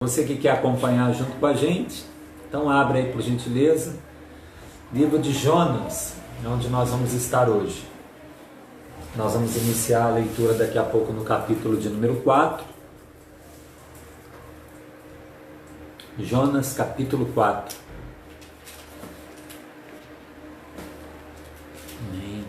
Você que quer acompanhar junto com a gente, então abre aí por gentileza, livro de Jonas, onde nós vamos estar hoje. Nós vamos iniciar a leitura daqui a pouco no capítulo de número 4. Jonas, capítulo 4. Amém.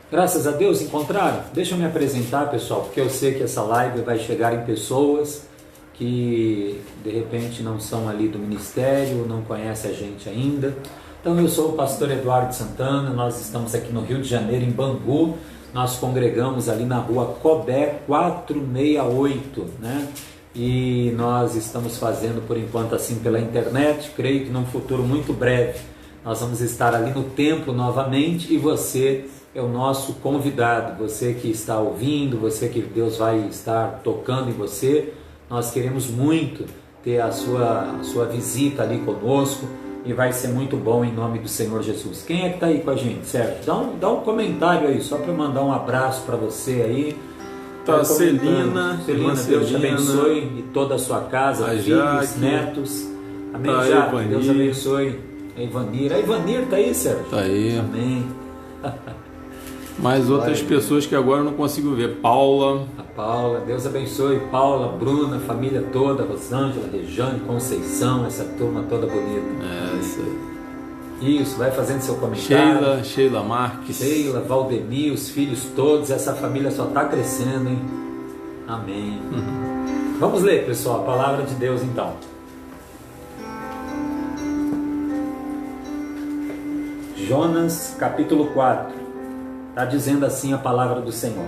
Graças a Deus encontraram? Deixa eu me apresentar, pessoal, porque eu sei que essa live vai chegar em pessoas que de repente não são ali do ministério, não conhecem a gente ainda. Então eu sou o pastor Eduardo Santana, nós estamos aqui no Rio de Janeiro, em Bangu. Nós congregamos ali na rua Cobé 468, né? E nós estamos fazendo por enquanto assim pela internet. Creio que num futuro muito breve nós vamos estar ali no templo novamente e você é o nosso convidado, você que está ouvindo, você que Deus vai estar tocando em você. Nós queremos muito ter a sua visita ali conosco e vai ser muito bom em nome do Senhor Jesus. Quem é que está aí com a gente, Sérgio? Dá um comentário aí, só para mandar um abraço para você aí. Tá, Celina, Deus te abençoe e toda a sua casa, filhos, netos. Amém, tá, Jaque, Deus abençoe. A Ivanir está aí, Sérgio? Tá aí. Amém. Mais outras pessoas que agora eu não consigo ver. Paula. A Paula, Deus abençoe. Paula, Bruna, família toda, Rosângela, Rejane, Conceição, essa turma toda bonita. Essa. Isso, vai fazendo seu comentário. Sheila Marques. Sheila, Valdemir, os filhos todos, essa família só está crescendo, hein? Amém. Vamos ler, pessoal, a palavra de Deus então. Jonas, capítulo 4. Está dizendo assim a palavra do Senhor.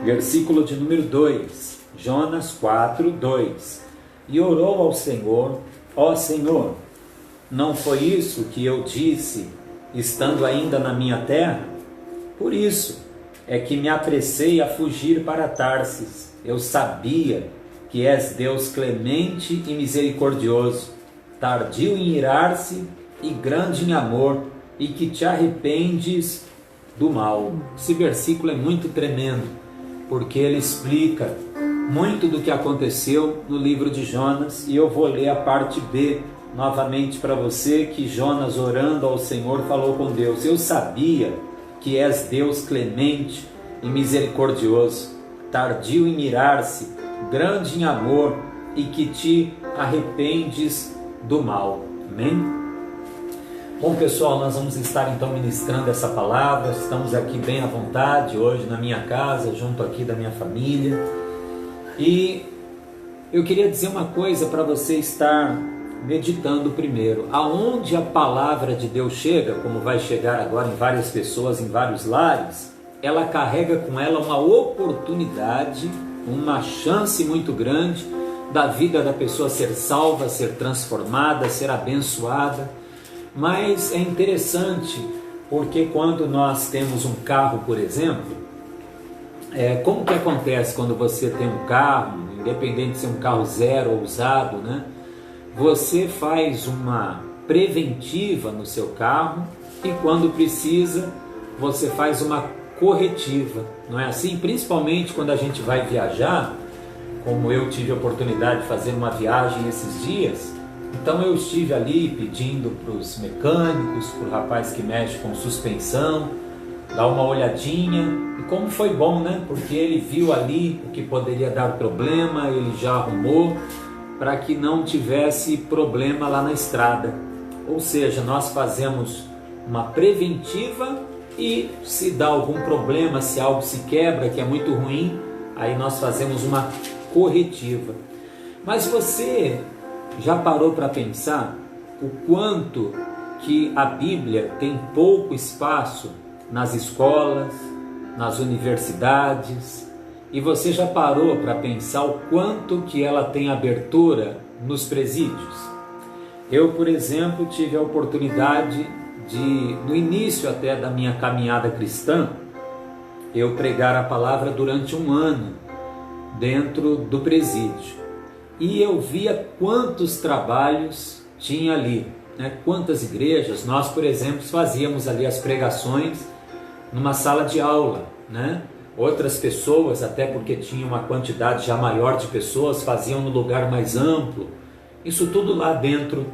Versículo de número 2. Jonas 4, 2. E orou ao Senhor: ó Senhor, não foi isso que eu disse, estando ainda na minha terra? Por isso é que me apressei a fugir para Tarsis. Eu sabia que és Deus clemente e misericordioso, tardio em irar-se e grande em amor, e que te arrependes do mal. Esse versículo é muito tremendo, porque ele explica muito do que aconteceu no livro de Jonas, e eu vou ler a parte B novamente para você, que Jonas, orando ao Senhor, falou com Deus: eu sabia que és Deus clemente e misericordioso, tardio em irar-se, grande em amor, e que te arrependes do mal. Amém? Bom, pessoal, nós vamos estar então ministrando essa palavra. Estamos aqui bem à vontade hoje na minha casa, junto aqui da minha família. E eu queria dizer uma coisa para você estar meditando primeiro. Aonde a palavra de Deus chega, como vai chegar agora em várias pessoas, em vários lares, ela carrega com ela uma oportunidade, uma chance muito grande da vida da pessoa ser salva, ser transformada, ser abençoada. Mas é interessante, porque quando nós temos um carro, por exemplo, como que acontece quando você tem um carro, independente de ser um carro zero ou usado, né? Você faz uma preventiva no seu carro e quando precisa, você faz uma corretiva, não é assim? Principalmente quando a gente vai viajar, como eu tive a oportunidade de fazer uma viagem esses dias. Então eu estive ali pedindo para os mecânicos, para o rapaz que mexe com suspensão, dar uma olhadinha, e como foi bom, né? Porque ele viu ali o que poderia dar problema, ele já arrumou para que não tivesse problema lá na estrada. Ou seja, nós fazemos uma preventiva e se dá algum problema, se algo se quebra, que é muito ruim, aí nós fazemos uma corretiva. Mas você já parou para pensar o quanto que a Bíblia tem pouco espaço nas escolas, nas universidades? E você já parou para pensar o quanto que ela tem abertura nos presídios? Eu, por exemplo, tive a oportunidade de, no início até da minha caminhada cristã, eu pregar a palavra durante um ano dentro do presídio. E eu via quantos trabalhos tinha ali, né? Quantas igrejas. Nós, por exemplo, fazíamos ali as pregações numa sala de aula, né? Outras pessoas, até porque tinha uma quantidade já maior de pessoas, faziam no lugar mais amplo. Isso tudo lá dentro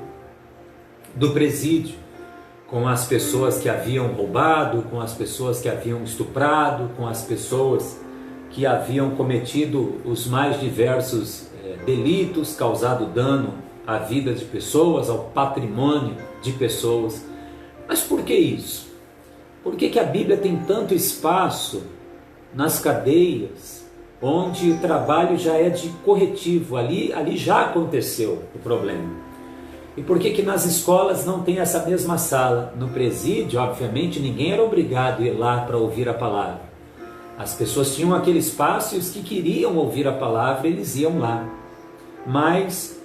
do presídio, com as pessoas que haviam roubado, com as pessoas que haviam estuprado, com as pessoas que haviam cometido os mais diversos delitos, causado dano à vida de pessoas, ao patrimônio de pessoas. Mas por que isso? Por que a Bíblia tem tanto espaço nas cadeias, onde o trabalho já é de corretivo? Ali já aconteceu o problema. E por que nas escolas não tem essa mesma sala? No presídio, obviamente, ninguém era obrigado a ir lá para ouvir a palavra. As pessoas tinham aquele espaço e os que queriam ouvir a palavra, eles iam lá. Mas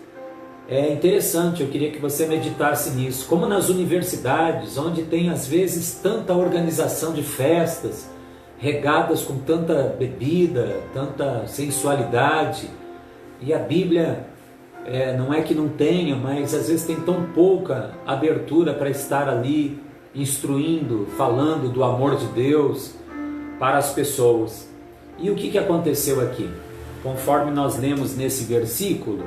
é interessante, eu queria que você meditasse nisso. Como nas universidades, onde tem às vezes tanta organização de festas, regadas com tanta bebida, tanta sensualidade, e a Bíblia não é que não tenha, mas às vezes tem tão pouca abertura para estar ali instruindo, falando do amor de Deus para as pessoas. E o que aconteceu aqui? Conforme nós lemos nesse versículo,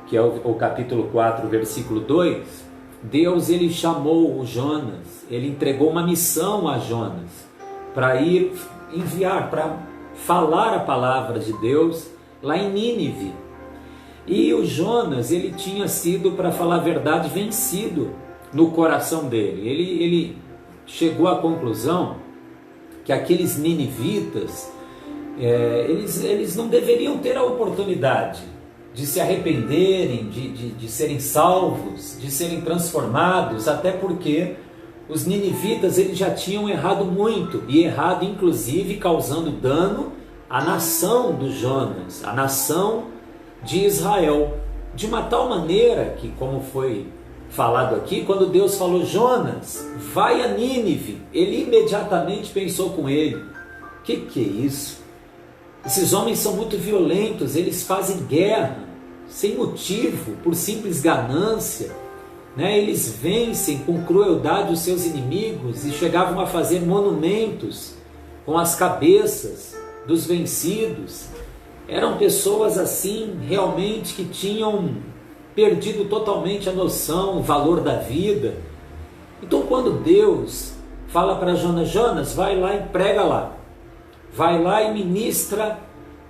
que é o capítulo 4, versículo 2, Deus ele chamou o Jonas, ele entregou uma missão a Jonas para ir enviar, para falar a palavra de Deus lá em Nínive. E o Jonas, ele tinha sido, para falar a verdade, vencido no coração dele. Ele chegou à conclusão que aqueles ninivitas, eles não deveriam ter a oportunidade de se arrependerem, de serem salvos, de serem transformados, até porque os ninivitas eles já tinham errado muito, e errado inclusive causando dano à nação do Jonas, à nação de Israel, de uma tal maneira que, como foi falado aqui, quando Deus falou: Jonas, vai a Nínive, ele imediatamente pensou com ele: que é isso? Esses homens são muito violentos, eles fazem guerra sem motivo, por simples ganância, né? Eles vencem com crueldade os seus inimigos e chegavam a fazer monumentos com as cabeças dos vencidos. Eram pessoas assim, realmente, que tinham perdido totalmente a noção, o valor da vida. Então, quando Deus fala para Jonas: Jonas, vai lá e prega lá, vai lá e ministra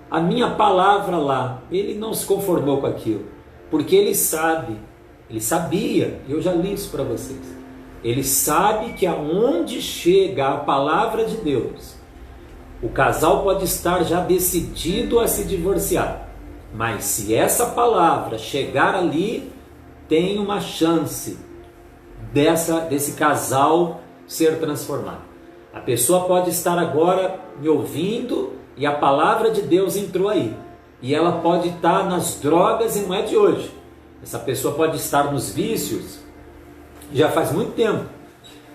a minha palavra lá, ele não se conformou com aquilo, porque ele sabia, eu já li isso para vocês, ele sabe que aonde chega a palavra de Deus, o casal pode estar já decidido a se divorciar, mas se essa palavra chegar ali, tem uma chance desse casal ser transformado. A pessoa pode estar agora me ouvindo e a palavra de Deus entrou aí, e ela pode estar nas drogas e não é de hoje. Essa pessoa pode estar nos vícios já faz muito tempo.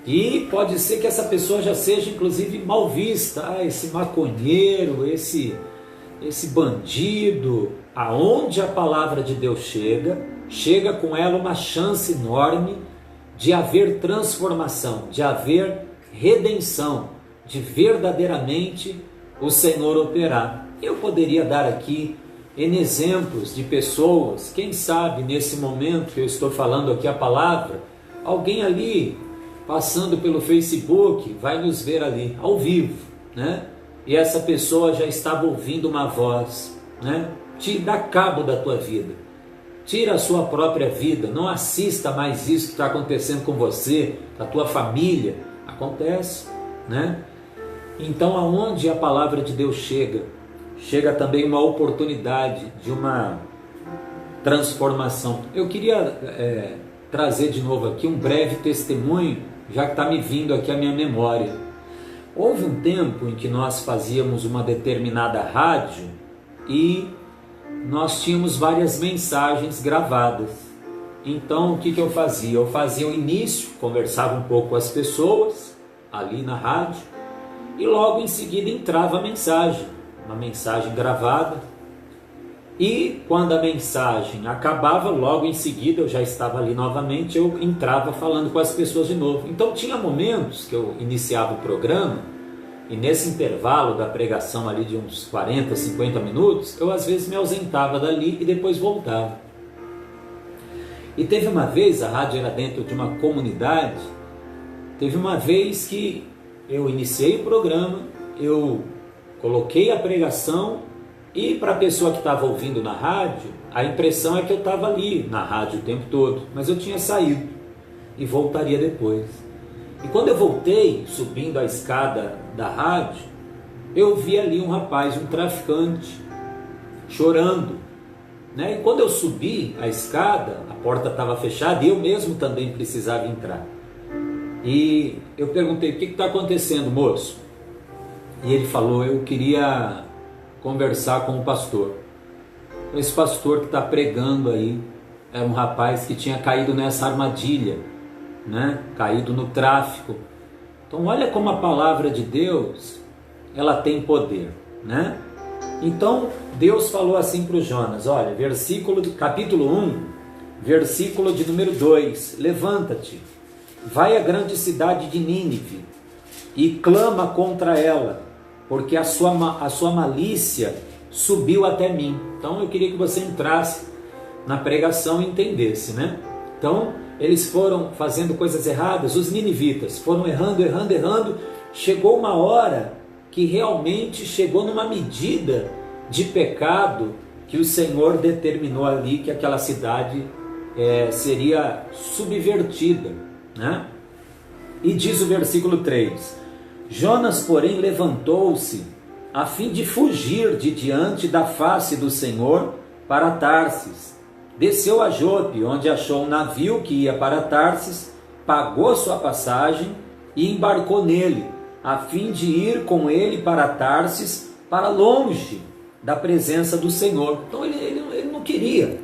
E pode ser que essa pessoa já seja inclusive mal vista. Esse maconheiro, esse bandido. Aonde a palavra de Deus chega com ela uma chance enorme de haver transformação, de haver redenção, de verdadeiramente o Senhor operar. Eu poderia dar aqui N exemplos de pessoas, quem sabe nesse momento que eu estou falando aqui a palavra, alguém ali passando pelo Facebook vai nos ver ali, ao vivo, né? E essa pessoa já estava ouvindo uma voz, né? Dá cabo da tua vida, tira a sua própria vida, não assista mais isso que está acontecendo com você, com a tua família. Acontece, né? Então, aonde a palavra de Deus chega também uma oportunidade de uma transformação. Eu queria trazer de novo aqui um breve testemunho, já que está me vindo aqui à minha memória. Houve um tempo em que nós fazíamos uma determinada rádio e nós tínhamos várias mensagens gravadas. Então, o que eu fazia? Eu fazia o início, conversava um pouco com as pessoas ali na rádio e logo em seguida entrava a mensagem, uma mensagem gravada. E quando a mensagem acabava, logo em seguida eu já estava ali novamente, eu entrava falando com as pessoas de novo. Então tinha momentos que eu iniciava o programa E nesse intervalo da pregação ali de uns 40, 50 minutos, eu às vezes me ausentava dali e depois voltava. E teve uma vez, a rádio era dentro de uma comunidade, teve uma vez que eu iniciei o programa, eu coloquei a pregação e para a pessoa que estava ouvindo na rádio, a impressão é que eu estava ali na rádio o tempo todo, mas eu tinha saído e voltaria depois. E quando eu voltei, subindo a escada da rádio, eu vi ali um rapaz, um traficante, chorando, né? E quando eu subi a escada, a porta estava fechada e eu mesmo também precisava entrar. E eu perguntei: o que está acontecendo, moço? E ele falou: eu queria conversar com o pastor. Esse pastor que está pregando aí era um rapaz que tinha caído nessa armadilha, né? Caído no tráfico. Então olha como a palavra de Deus, ela tem poder, né? Então Deus falou assim para o Jonas, olha, capítulo 1, versículo de número 2: levanta-te, vai à grande cidade de Nínive e clama contra ela, porque a sua malícia subiu até mim. Então eu queria que você entrasse na pregação e entendesse, né? Então eles foram fazendo coisas erradas, os ninivitas foram errando, chegou uma hora que realmente chegou numa medida de pecado que o Senhor determinou ali que aquela cidade seria subvertida, né? E diz o versículo 3: Jonas, porém, levantou-se a fim de fugir de diante da face do Senhor para Tarsis. Desceu a Jope, onde achou um navio que ia para Tarsis, pagou sua passagem e embarcou nele, a fim de ir com ele para Tarsis, para longe da presença do Senhor. Então ele não queria,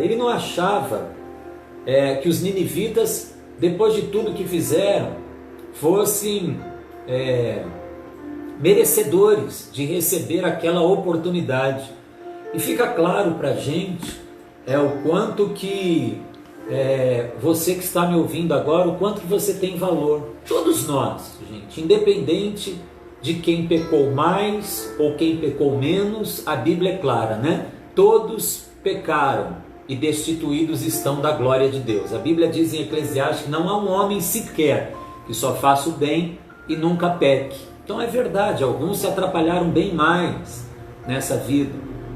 ele não achava que os ninivitas, depois de tudo que fizeram, fossem merecedores de receber aquela oportunidade. E fica claro para a gente o quanto que você que está me ouvindo agora, o quanto que você tem valor. Todos nós, gente, independente de quem pecou mais ou quem pecou menos, a Bíblia é clara, né? Todos pecaram e destituídos estão da glória de Deus. A Bíblia diz em Eclesiastes que não há um homem sequer que só faça o bem e nunca peque. Então é verdade, alguns se atrapalharam bem mais nessa vida,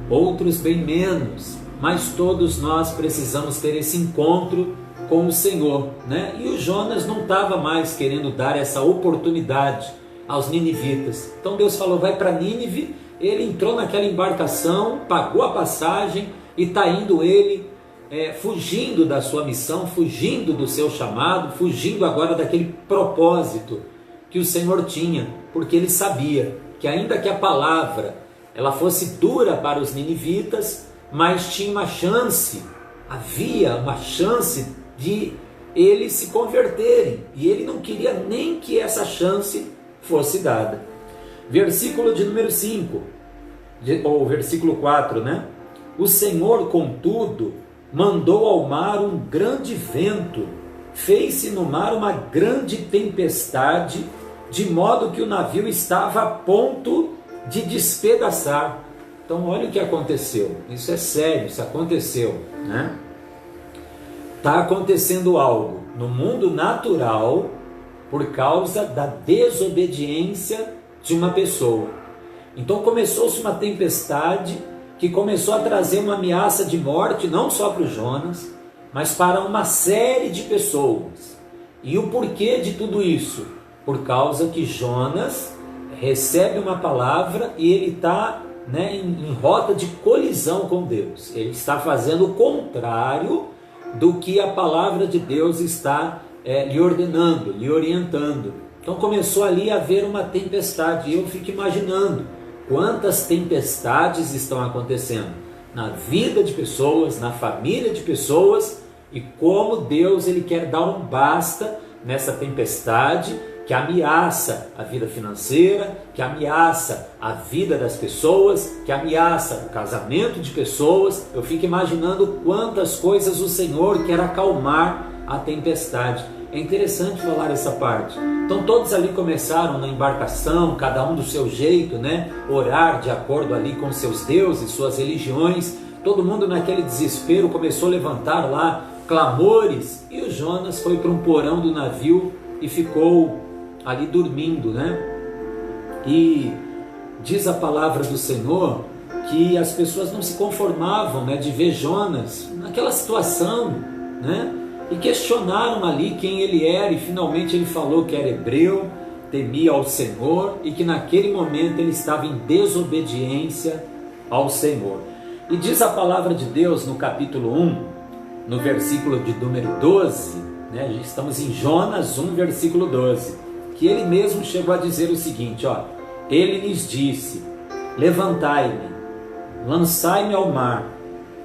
outros bem menos, mas todos nós precisamos ter esse encontro com o Senhor, né? E o Jonas não estava mais querendo dar essa oportunidade aos ninivitas. Então Deus falou: vai para Nínive. Ele entrou naquela embarcação, pagou a passagem e está indo ele fugindo da sua missão, fugindo do seu chamado, fugindo agora daquele propósito que o Senhor tinha, porque ele sabia que ainda que a palavra ela fosse dura para os ninivitas, mas tinha uma chance, havia uma chance de eles se converterem, e ele não queria nem que essa chance fosse dada. Versículo de número 5, ou versículo 4, né? O Senhor, contudo, mandou ao mar um grande vento, fez-se no mar uma grande tempestade, de modo que o navio estava a ponto de despedaçar. Então olha o que aconteceu, isso é sério, isso aconteceu, né? Está acontecendo algo no mundo natural por causa da desobediência de uma pessoa. Então começou-se uma tempestade que começou a trazer uma ameaça de morte, não só para o Jonas, mas para uma série de pessoas. E o porquê de tudo isso? Por causa que Jonas recebe uma palavra e ele está em rota de colisão com Deus. Ele está fazendo o contrário do que a palavra de Deus está lhe ordenando, lhe orientando. Então começou ali a haver uma tempestade, e eu fico imaginando quantas tempestades estão acontecendo na vida de pessoas, na família de pessoas, e como Deus ele quer dar um basta nessa tempestade que ameaça a vida financeira, que ameaça a vida das pessoas, que ameaça o casamento de pessoas. Eu fico imaginando quantas coisas o Senhor quer acalmar a tempestade. É interessante falar essa parte, Então todos ali começaram na embarcação, cada um do seu jeito, né? Orar de acordo ali com seus deuses, suas religiões. Todo mundo naquele desespero começou a levantar lá clamores, e o Jonas foi para um porão do navio e ficou ali dormindo, né? E diz a palavra do Senhor que as pessoas não se conformavam, né, de ver Jonas naquela situação, né? E questionaram ali quem ele era, e finalmente ele falou que era hebreu, temia ao Senhor e que naquele momento ele estava em desobediência ao Senhor. E diz a palavra de Deus no capítulo 1, no versículo de número 12, né? Estamos em Jonas 1, versículo 12, que ele mesmo chegou a dizer o seguinte, ó: ele lhes disse: levantai-me, lançai-me ao mar,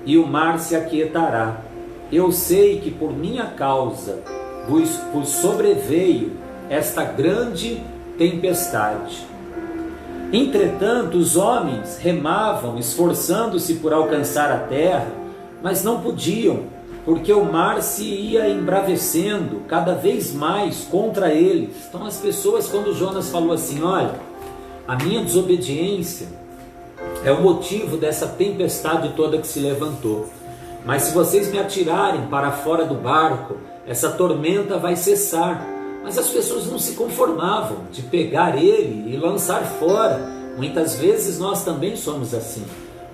e o mar se aquietará. Eu sei que por minha causa vos sobreveio esta grande tempestade. Entretanto, os homens remavam, esforçando-se por alcançar a terra, mas não podiam, porque o mar se ia embravecendo cada vez mais contra eles. Então as pessoas, quando Jonas falou assim, olha, a minha desobediência é o motivo dessa tempestade toda que se levantou. Mas se vocês me atirarem para fora do barco, essa tormenta vai cessar. Mas as pessoas não se conformavam de pegar ele e lançar fora. Muitas vezes nós também somos assim.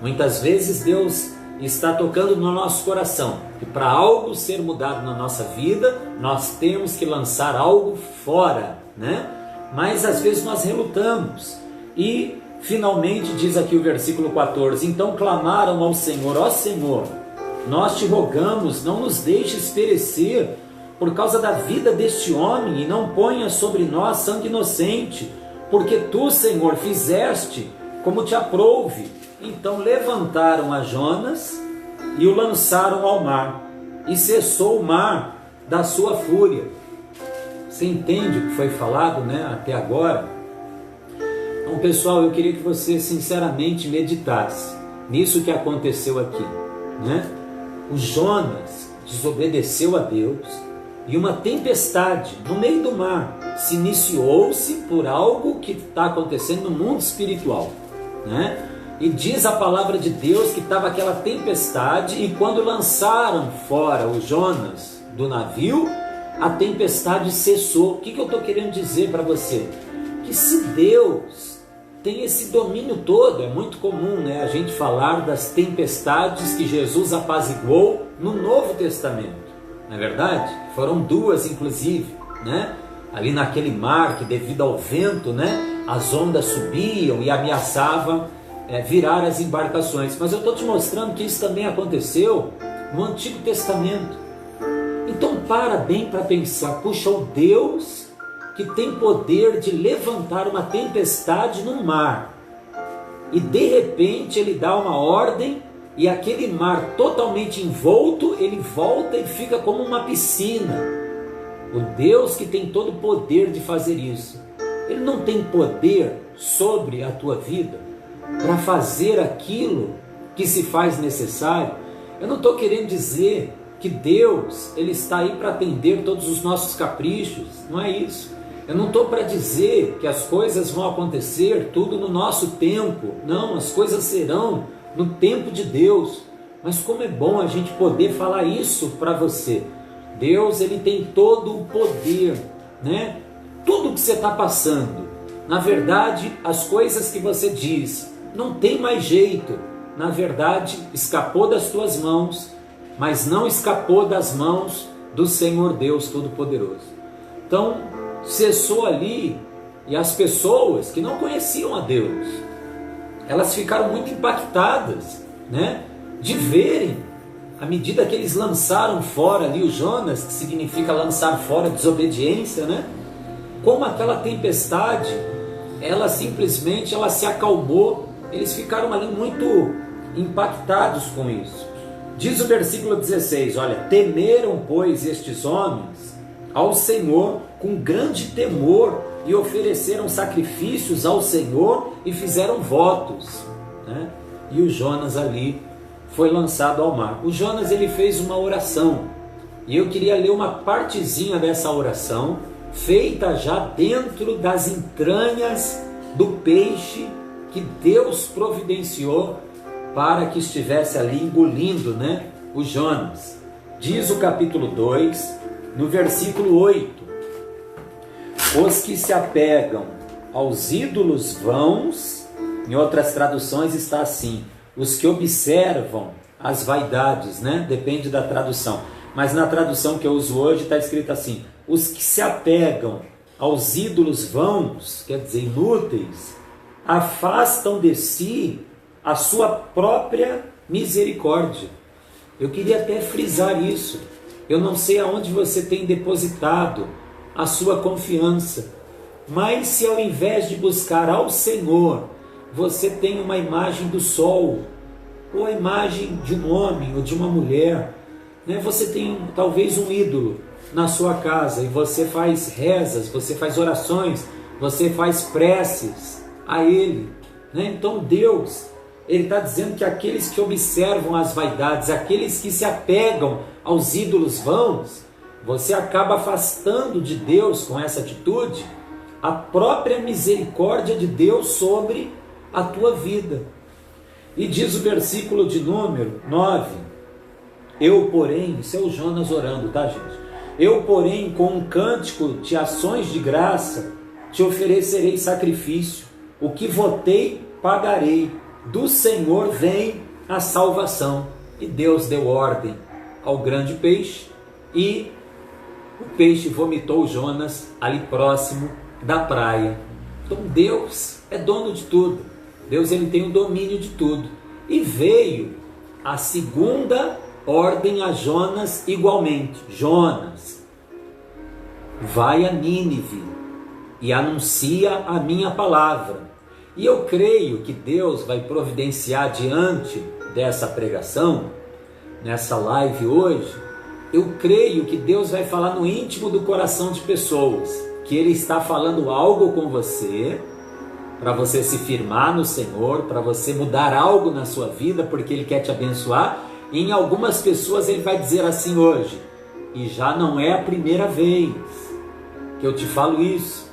Muitas vezes Deus está tocando no nosso coração que para algo ser mudado na nossa vida, nós temos que lançar algo fora, né? Mas às vezes nós relutamos. E finalmente diz aqui o versículo 14, então clamaram ao Senhor, ó Senhor, nós te rogamos, não nos deixes perecer por causa da vida deste homem, e não ponha sobre nós sangue inocente, porque tu, Senhor, fizeste como te aprouve. Então levantaram a Jonas e o lançaram ao mar, e cessou o mar da sua fúria. Você entende o que foi falado, né, até agora? Então, pessoal, eu queria que você sinceramente meditasse nisso que aconteceu aqui, né? O Jonas desobedeceu a Deus e uma tempestade no meio do mar se iniciou-se por algo que está acontecendo no mundo espiritual, né? E diz a palavra de Deus que estava aquela tempestade, e quando lançaram fora o Jonas do navio, a tempestade cessou. O que eu estou querendo dizer para você? Que se Deus tem esse domínio todo, é muito comum, né, a gente falar das tempestades que Jesus apaziguou no Novo Testamento, não é verdade? Foram duas, inclusive, né? Ali naquele mar que devido ao vento, né, as ondas subiam e ameaçavam virar as embarcações. Mas eu estou te mostrando que isso também aconteceu no Antigo Testamento. Então para bem para pensar, puxa, o Deus que tem poder de levantar uma tempestade no mar, e de repente ele dá uma ordem, e aquele mar totalmente envolto, ele volta e fica como uma piscina. O Deus que tem todo o poder de fazer isso, ele não tem poder sobre a tua vida para fazer aquilo que se faz necessário? Eu não estou querendo dizer que Deus ele está aí para atender todos os nossos caprichos, não é isso. Eu não estou para dizer que as coisas vão acontecer tudo no nosso tempo. Não, as coisas serão no tempo de Deus. Mas como é bom a gente poder falar isso para você. Deus ele tem todo o poder, né? Tudo que você está passando, na verdade, as coisas que você diz, não tem mais jeito. Na verdade, escapou das tuas mãos, mas não escapou das mãos do Senhor Deus Todo-Poderoso. Então, cessou ali, e as pessoas que não conheciam a Deus, elas ficaram muito impactadas, né, de verem, à medida que eles lançaram fora ali o Jonas, que significa lançar fora, desobediência, né, como aquela tempestade, ela simplesmente se acalmou. Eles ficaram ali muito impactados com isso. Diz o versículo 16, olha, temeram, pois, estes homens ao Senhor com grande temor, e ofereceram sacrifícios ao Senhor e fizeram votos, né? E o Jonas ali foi lançado ao mar. O Jonas ele fez uma oração, e eu queria ler uma partezinha dessa oração, feita já dentro das entranhas do peixe que Deus providenciou para que estivesse ali engolindo, né, o Jonas. Diz o capítulo 2, no versículo 8: os que se apegam aos ídolos vãos, em outras traduções está assim, os que observam as vaidades, né? Depende da tradução. Mas na tradução que eu uso hoje está escrito assim: os que se apegam aos ídolos vãos, quer dizer, inúteis, afastam de si a sua própria misericórdia. Eu queria até frisar isso. Eu não sei aonde você tem depositado a sua confiança, mas se ao invés de buscar ao Senhor, você tem uma imagem do sol, ou a imagem de um homem ou de uma mulher, né? Você tem talvez um ídolo na sua casa e você faz rezas, você faz orações, você faz preces a ele, né? Então Deus, Ele está dizendo que aqueles que observam as vaidades, aqueles que se apegam aos ídolos vãos, você acaba afastando de Deus com essa atitude a própria misericórdia de Deus sobre a tua vida. E diz o versículo de número 9: eu, porém, isso é o Jonas orando, tá, gente? Eu, porém, com um cântico de ações de graça, te oferecerei sacrifício, o que votei, pagarei, do Senhor vem a salvação. E Deus deu ordem ao grande peixe, e o peixe vomitou Jonas ali próximo da praia. Então Deus é dono de tudo, Deus, ele tem o domínio de tudo. E veio a segunda ordem a Jonas igualmente: Jonas, vai a Nínive e anuncia a minha palavra. E eu creio que Deus vai providenciar diante dessa pregação, nessa live hoje, eu creio que Deus vai falar no íntimo do coração de pessoas, que Ele está falando algo com você, para você se firmar no Senhor, para você mudar algo na sua vida, porque Ele quer te abençoar. E em algumas pessoas Ele vai dizer assim hoje: e já não é a primeira vez que eu te falo isso,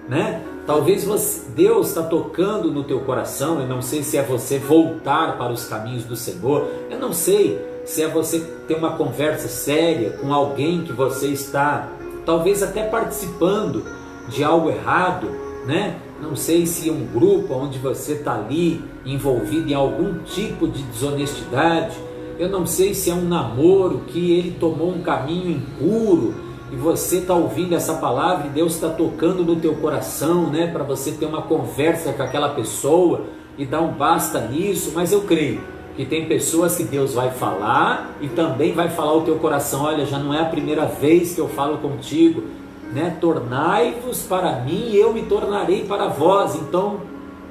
né? Talvez Deus está tocando no teu coração. Eu não sei se é você voltar para os caminhos do Senhor, eu não sei se é você ter uma conversa séria com alguém que você está talvez até participando de algo errado, né? Não sei se é um grupo onde você está ali envolvido em algum tipo de desonestidade. Eu não sei se é um namoro que ele tomou um caminho impuro e você está ouvindo essa palavra e Deus está tocando no teu coração, né? Para você ter uma conversa com aquela pessoa e dar um basta nisso. Mas eu creio que tem pessoas que Deus vai falar e também vai falar ao teu coração: olha, já não é a primeira vez que eu falo contigo, né? Tornai-vos para mim e eu me tornarei para vós. Então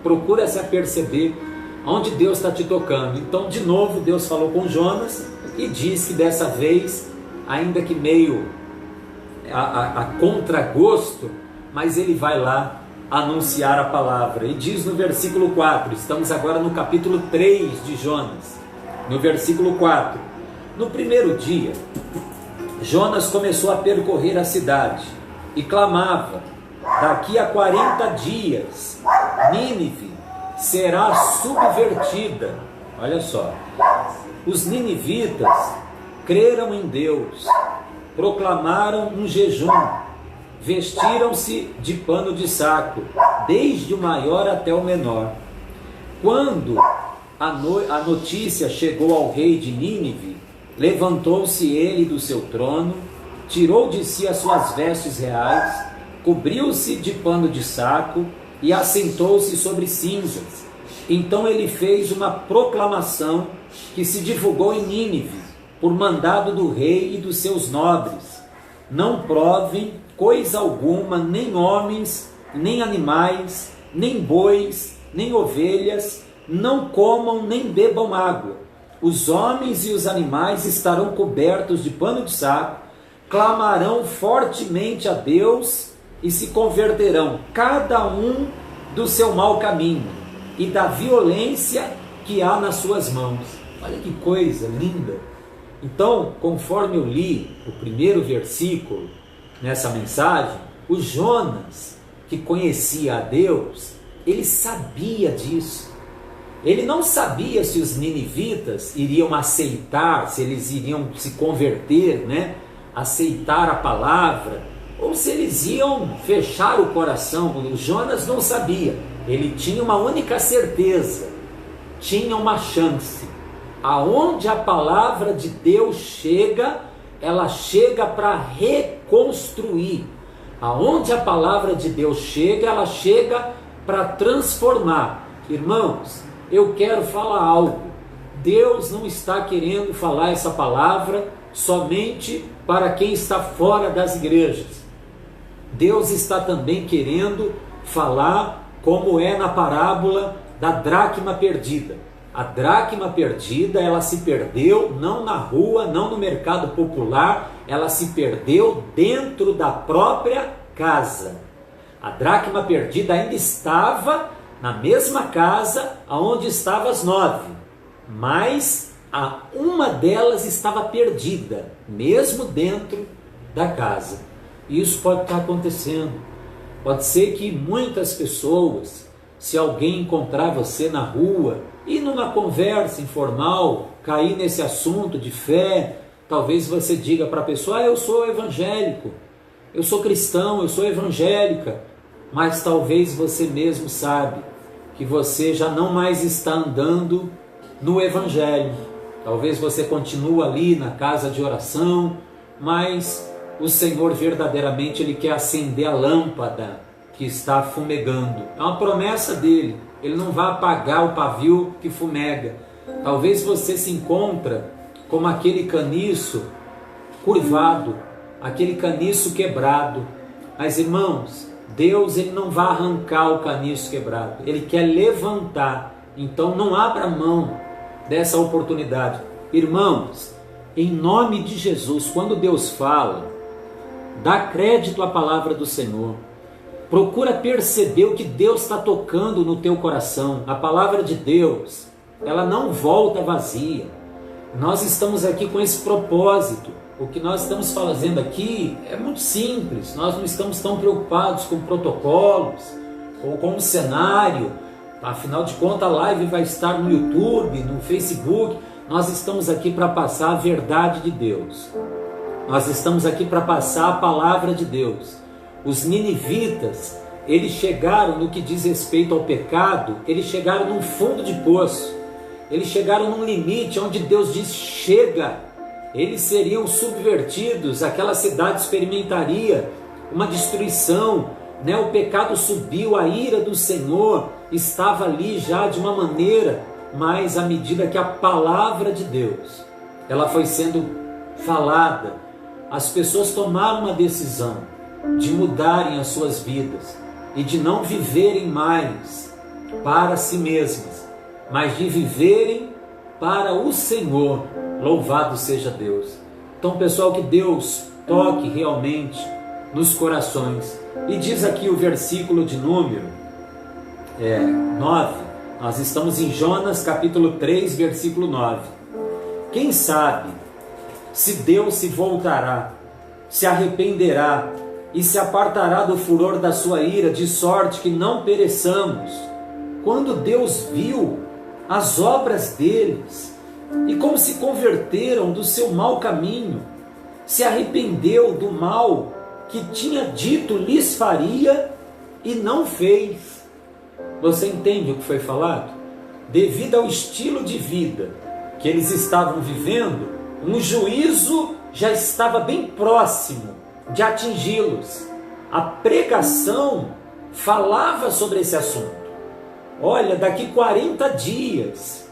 procura se aperceber onde Deus está te tocando. Então, de novo, Deus falou com Jonas e disse que dessa vez, ainda que meio a contragosto, mas ele vai lá anunciar a palavra. E diz no versículo 4, estamos agora no capítulo 3 de Jonas, no versículo 4: no primeiro dia, Jonas começou a percorrer a cidade e clamava: daqui a 40 dias, Nínive será subvertida. Olha só, os ninivitas creram em Deus, proclamaram um jejum, vestiram-se de pano de saco, desde o maior até o menor. Quando a notícia chegou ao rei de Nínive, levantou-se ele do seu trono, tirou de si as suas vestes reais, cobriu-se de pano de saco e assentou-se sobre cinzas. Então ele fez uma proclamação que se divulgou em Nínive, por mandado do rei e dos seus nobres: não provem coisa alguma, nem homens, nem animais, nem bois, nem ovelhas, não comam nem bebam água. Os homens e os animais estarão cobertos de pano de saco, clamarão fortemente a Deus e se converterão, cada um do seu mau caminho e da violência que há nas suas mãos. Olha que coisa linda! Então, conforme eu li o primeiro versículo nessa mensagem, O Jonas, que conhecia a Deus, ele sabia disso. Ele não sabia se os ninivitas iriam aceitar, se eles iriam se converter, né? Aceitar a palavra, ou se eles iam fechar o coração. O Jonas não sabia. Ele tinha uma única certeza, tinha uma chance. Aonde a palavra de Deus chega, ela chega para reconstruir. Aonde a palavra de Deus chega, ela chega para transformar. Irmãos, eu quero falar algo. Deus não está querendo falar essa palavra somente para quem está fora das igrejas. Deus está também querendo falar como é na parábola da dracma perdida. A dracma perdida, ela se perdeu não na rua, não no mercado popular, ela se perdeu dentro da própria casa. A dracma perdida ainda estava na mesma casa onde estavam as 9, mas uma delas estava perdida, mesmo dentro da casa. Isso pode estar acontecendo. Pode ser que muitas pessoas, se alguém encontrar você na rua e numa conversa informal, cair nesse assunto de fé, talvez você diga para a pessoa: eu sou evangélico, eu sou cristão, eu sou evangélica, mas talvez você mesmo sabe que você já não mais está andando no evangelho. Talvez você continue ali na casa de oração, mas o Senhor verdadeiramente Ele quer acender a lâmpada que está fumegando. É uma promessa dele. Ele não vai apagar o pavio que fumega. Talvez você se encontra como aquele caniço curvado, aquele caniço quebrado. Mas, irmãos, Deus ele não vai arrancar o caniço quebrado. Ele quer levantar. Então não abra mão dessa oportunidade. Irmãos, em nome de Jesus, quando Deus fala, dá crédito à palavra do Senhor. Procura perceber o que Deus está tocando no teu coração. A palavra de Deus, ela não volta vazia. Nós estamos aqui com esse propósito. O que nós estamos fazendo aqui é muito simples. Nós não estamos tão preocupados com protocolos ou com o cenário. Afinal de contas, a live vai estar no YouTube, no Facebook. Nós estamos aqui para passar a verdade de Deus. Nós estamos aqui para passar a palavra de Deus. Os ninivitas, eles chegaram no que diz respeito ao pecado, eles chegaram num fundo de poço. Eles chegaram num limite onde Deus diz: chega. Eles seriam subvertidos, aquela cidade experimentaria uma destruição, né? O pecado subiu, a ira do Senhor estava ali já de uma maneira, mas à medida que a palavra de Deus ela foi sendo falada, as pessoas tomaram uma decisão de mudarem as suas vidas e de não viverem mais para si mesmas, mas de viverem para o Senhor. Louvado seja Deus. Então, pessoal, que Deus toque realmente nos corações. E diz aqui o versículo de número 9. Nós estamos em Jonas capítulo 3, versículo 9. Quem sabe se Deus se voltará, se arrependerá e se apartará do furor da sua ira, de sorte que não pereçamos. Quando Deus viu as obras deles e como se converteram do seu mau caminho, se arrependeu do mal que tinha dito lhes faria e não fez. Você entende o que foi falado? Devido ao estilo de vida que eles estavam vivendo, um juízo já estava bem próximo de atingi-los. A pregação falava sobre esse assunto. Olha, daqui 40 dias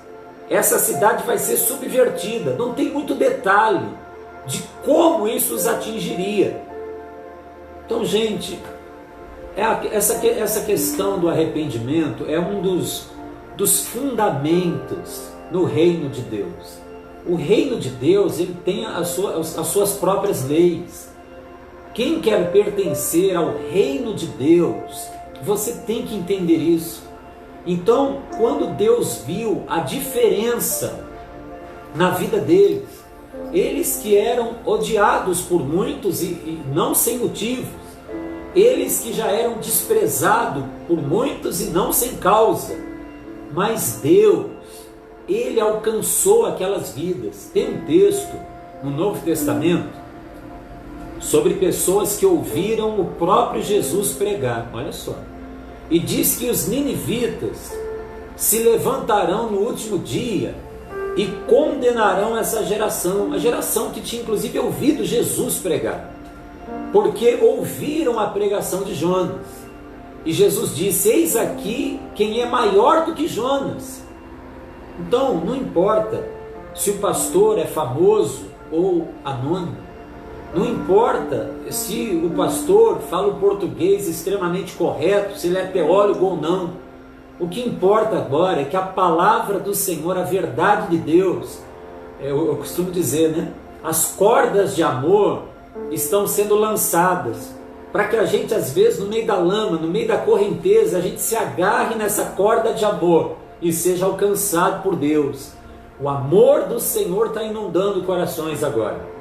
essa cidade vai ser subvertida. Não tem muito detalhe de como isso os atingiria. Então, gente, essa questão do arrependimento é um dos fundamentos no reino de Deus. O reino de Deus ele tem as suas próprias leis. Quem quer pertencer ao reino de Deus, você tem que entender isso. Então, quando Deus viu a diferença na vida deles, eles que eram odiados por muitos e não sem motivos, eles que já eram desprezados por muitos e não sem causa, mas Deus, Ele alcançou aquelas vidas. Tem um texto no Novo Testamento sobre pessoas que ouviram o próprio Jesus pregar, olha só, e diz que os ninivitas se levantarão no último dia e condenarão essa geração, a geração que tinha inclusive ouvido Jesus pregar, porque ouviram a pregação de Jonas. E Jesus disse: eis aqui quem é maior do que Jonas. Então, não importa se o pastor é famoso ou anônimo, não importa se o pastor fala o português extremamente correto, se ele é teólogo ou não. O que importa agora é que a palavra do Senhor, a verdade de Deus, eu costumo dizer, né? As cordas de amor estão sendo lançadas, para que a gente, às vezes, no meio da lama, no meio da correnteza, a gente se agarre nessa corda de amor e seja alcançado por Deus. O amor do Senhor está inundando corações agora.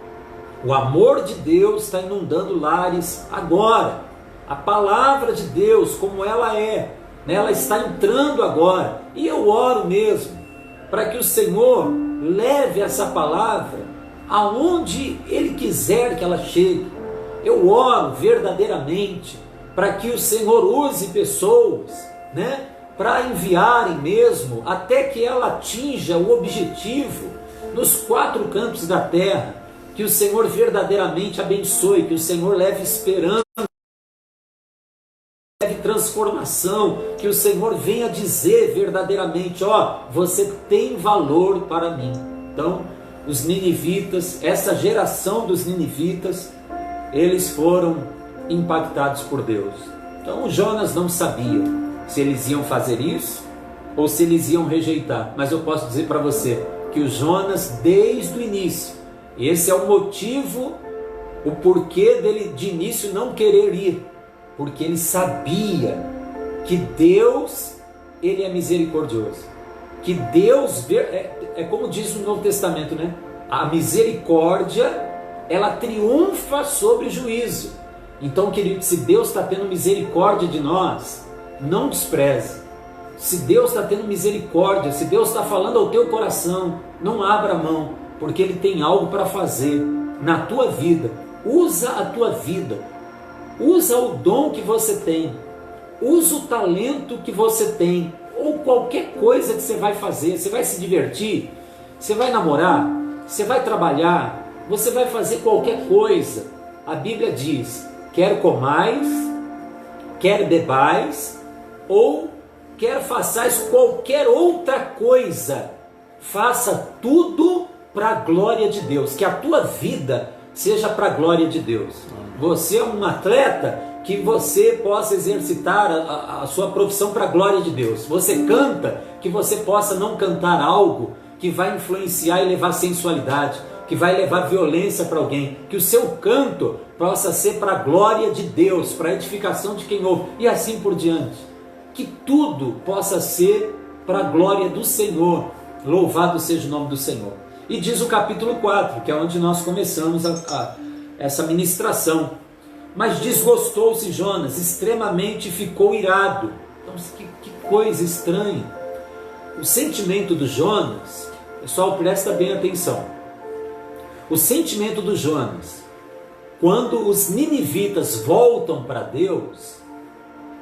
O amor de Deus está inundando lares agora. A palavra de Deus, como ela é, né, ela está entrando agora. E eu oro mesmo para que o Senhor leve essa palavra aonde Ele quiser que ela chegue. Eu oro verdadeiramente para que o Senhor use pessoas, né, para enviarem mesmo, até que ela atinja o objetivo nos 4 cantos da terra. Que o Senhor verdadeiramente abençoe, que o Senhor leve esperança, leve transformação, que o Senhor venha dizer verdadeiramente: ó, você tem valor para mim. Então, os ninivitas, essa geração dos ninivitas, eles foram impactados por Deus. Então, Jonas não sabia se eles iam fazer isso ou se eles iam rejeitar. Mas eu posso dizer para você que o Jonas, desde o início, esse é o motivo, o porquê dele de início não querer ir, porque ele sabia que Deus, Ele é misericordioso, que Deus, é como diz no Novo Testamento, né? A misericórdia, ela triunfa sobre o juízo. Então, querido, se Deus está tendo misericórdia de nós, não despreze. Se Deus está tendo misericórdia, se Deus está falando ao teu coração, não abra mão, porque Ele tem algo para fazer na tua vida. Usa a tua vida, usa o dom que você tem, usa o talento que você tem, ou qualquer coisa que você vai fazer. Você vai se divertir, você vai namorar, você vai trabalhar, você vai fazer qualquer coisa. A Bíblia diz: quer comais, quer bebais, ou quer façais qualquer outra coisa, faça tudo para a glória de Deus. Que a tua vida seja para a glória de Deus. Você é um atleta, que você possa exercitar a sua profissão para a glória de Deus. Você canta, que você possa não cantar algo que vai influenciar e levar sensualidade, que vai levar violência para alguém. Que o seu canto possa ser para a glória de Deus, para a edificação de quem ouve, e assim por diante. Que tudo possa ser para a glória do Senhor. Louvado seja o nome do Senhor. E diz o capítulo 4, que é onde nós começamos essa ministração: mas desgostou-se Jonas extremamente e ficou irado. Então, que coisa estranha. O sentimento do Jonas, pessoal, presta bem atenção. O sentimento do Jonas, quando os ninivitas voltam para Deus,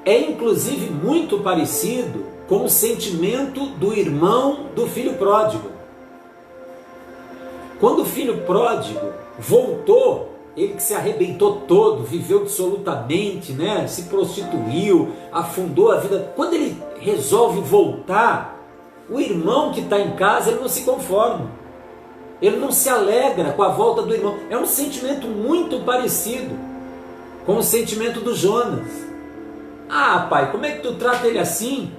é inclusive muito parecido com o sentimento do irmão do filho pródigo. Quando o filho pródigo voltou, ele que se arrebentou todo, viveu dissolutamente, né? Se prostituiu, afundou a vida. Quando ele resolve voltar, o irmão que está em casa, ele não se conforma. Ele não se alegra com a volta do irmão. É um sentimento muito parecido com o sentimento do Jonas. Ah, pai, como é que tu trata ele assim?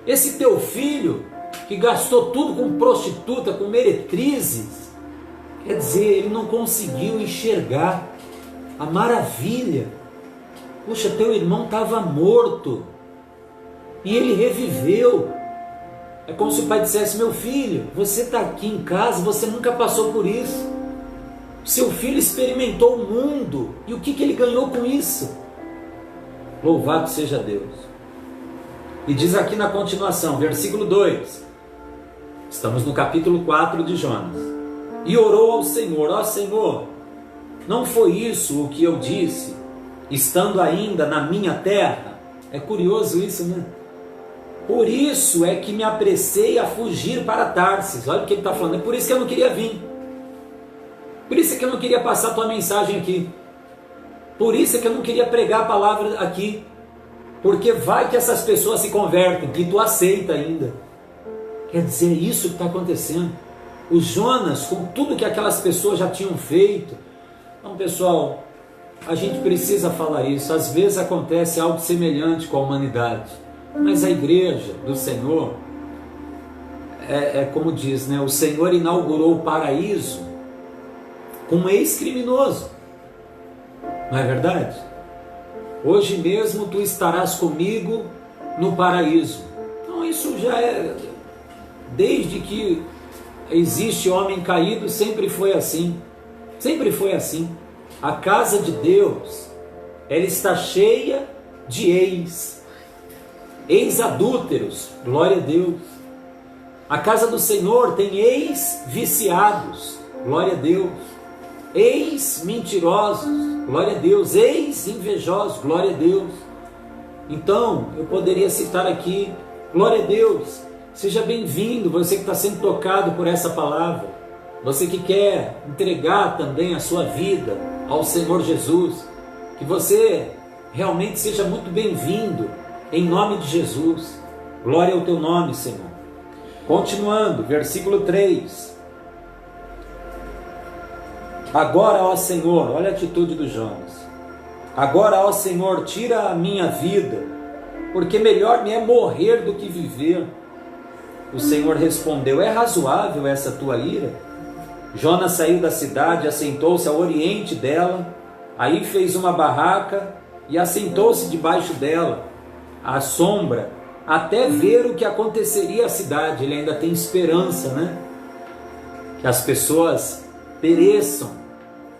Esse teu filho que gastou tudo com prostituta, com meretrizes. Quer dizer, ele não conseguiu enxergar a maravilha. Poxa, teu irmão estava morto e ele reviveu. É como se o pai dissesse: meu filho, você está aqui em casa, você nunca passou por isso. Seu filho experimentou o mundo, e o que ele ganhou com isso? Louvado seja Deus. E diz aqui na continuação, versículo 2. Estamos no capítulo 4 de Jonas. E orou ao Senhor: ó Senhor, não foi isso o que eu disse, estando ainda na minha terra? É curioso isso, né? Por isso é que me apressei a fugir para Tarsis. Olha o que ele está falando. É por isso que eu não queria vir. Por isso é que eu não queria passar a tua mensagem aqui. Por isso é que eu não queria pregar a palavra aqui. Porque vai que essas pessoas se convertem, que tu aceita ainda. Quer dizer, é isso que está acontecendo. O Jonas, com tudo que aquelas pessoas já tinham feito. Então, pessoal, a gente precisa falar isso. Às vezes acontece algo semelhante com a humanidade. Mas a igreja do Senhor, é como diz, né? O Senhor inaugurou o paraíso com um ex-criminoso. Não é verdade? Hoje mesmo tu estarás comigo no paraíso. Então isso já é, desde que existe homem caído, sempre foi assim. Sempre foi assim. A casa de Deus, ela está cheia de ex-adúlteros, glória a Deus. A casa do Senhor tem ex-viciados, glória a Deus. Ex-mentirosos, glória a Deus. Ex-invejosos, glória a Deus. Então, eu poderia citar aqui, glória a Deus. Seja bem-vindo, você que está sendo tocado por essa palavra. Você que quer entregar também a sua vida ao Senhor Jesus. Que você realmente seja muito bem-vindo, em nome de Jesus. Glória ao teu nome, Senhor. Continuando, versículo 3. Agora, ó Senhor, olha a atitude do Jonas. Agora, ó Senhor, tira a minha vida, porque melhor me é morrer do que viver. O Senhor respondeu: é razoável essa tua ira? Jonas saiu da cidade, assentou-se ao oriente dela, aí fez uma barraca e assentou-se debaixo dela, à sombra, até ver o que aconteceria à cidade. Ele ainda tem esperança, né? Que as pessoas pereçam.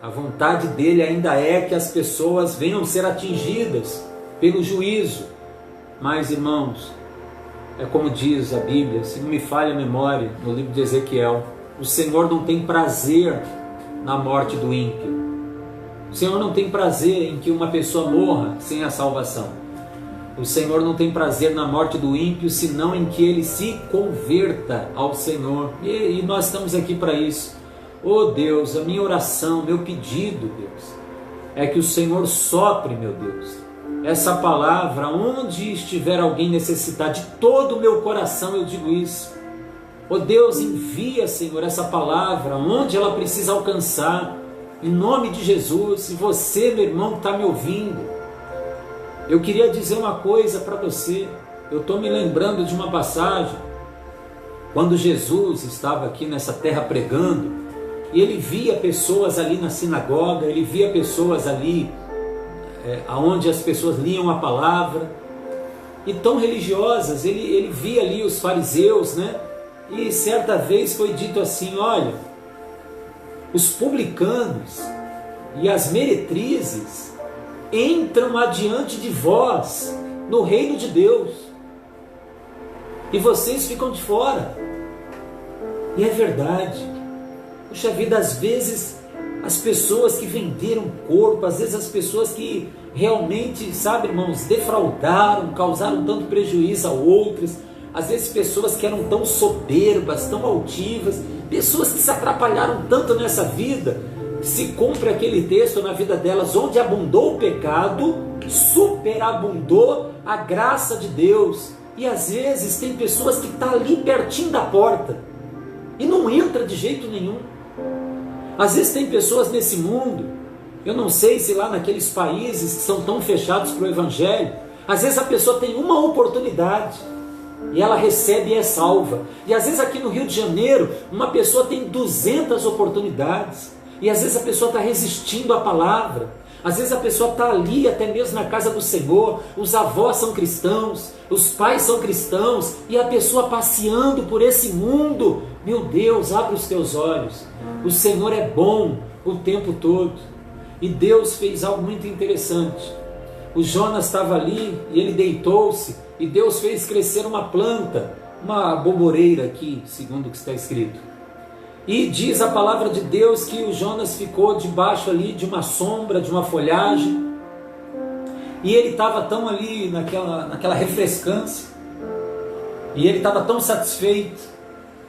A vontade dele ainda é que as pessoas venham ser atingidas pelo juízo. Mas, irmãos, é como diz a Bíblia, se não me falha a memória, no livro de Ezequiel, o Senhor não tem prazer na morte do ímpio. O Senhor não tem prazer em que uma pessoa morra sem a salvação. O Senhor não tem prazer na morte do ímpio, senão em que ele se converta ao Senhor. E nós estamos aqui para isso. Oh Deus, a minha oração, meu pedido, Deus, é que o Senhor sopre, meu Deus, essa palavra onde estiver alguém necessitado. De todo o meu coração eu digo isso. Oh Deus, envia, Senhor, essa palavra onde ela precisa alcançar, em nome de Jesus. E você, meu irmão, que está me ouvindo, eu queria dizer uma coisa para você. Eu estou me lembrando de uma passagem, quando Jesus estava aqui nessa terra pregando, e ele via pessoas ali na sinagoga, ele via pessoas ali, onde as pessoas liam a palavra, e tão religiosas. Ele via ali os fariseus, né? E certa vez foi dito assim: olha, os publicanos e as meretrizes entram adiante de vós no reino de Deus, e vocês ficam de fora. E é verdade. Puxa vida, às vezes as pessoas que venderam corpo, às vezes as pessoas que realmente, sabe, irmãos, defraudaram, causaram tanto prejuízo a outras, às vezes pessoas que eram tão soberbas, tão altivas, pessoas que se atrapalharam tanto nessa vida, se cumpre aquele texto na vida delas: onde abundou o pecado, superabundou a graça de Deus. E às vezes tem pessoas que estão ali pertinho da porta e não entra de jeito nenhum. Às vezes tem pessoas nesse mundo, eu não sei se lá naqueles países que são tão fechados para o Evangelho, às vezes a pessoa tem uma oportunidade e ela recebe e é salva. E às vezes aqui no Rio de Janeiro, uma pessoa tem 200 oportunidades, e às vezes a pessoa está resistindo à palavra. Às vezes a pessoa está ali, até mesmo na casa do Senhor, os avós são cristãos, os pais são cristãos, e a pessoa passeando por esse mundo. Meu Deus, abre os teus olhos. O Senhor é bom o tempo todo. E Deus fez algo muito interessante. o Jonas estava ali e ele deitou-se e Deus fez crescer uma planta, uma boboreira aqui, segundo o que está escrito. E diz a palavra de Deus que o Jonas ficou debaixo ali de uma sombra, de uma folhagem, e ele estava tão ali naquela refrescância, e ele estava tão satisfeito,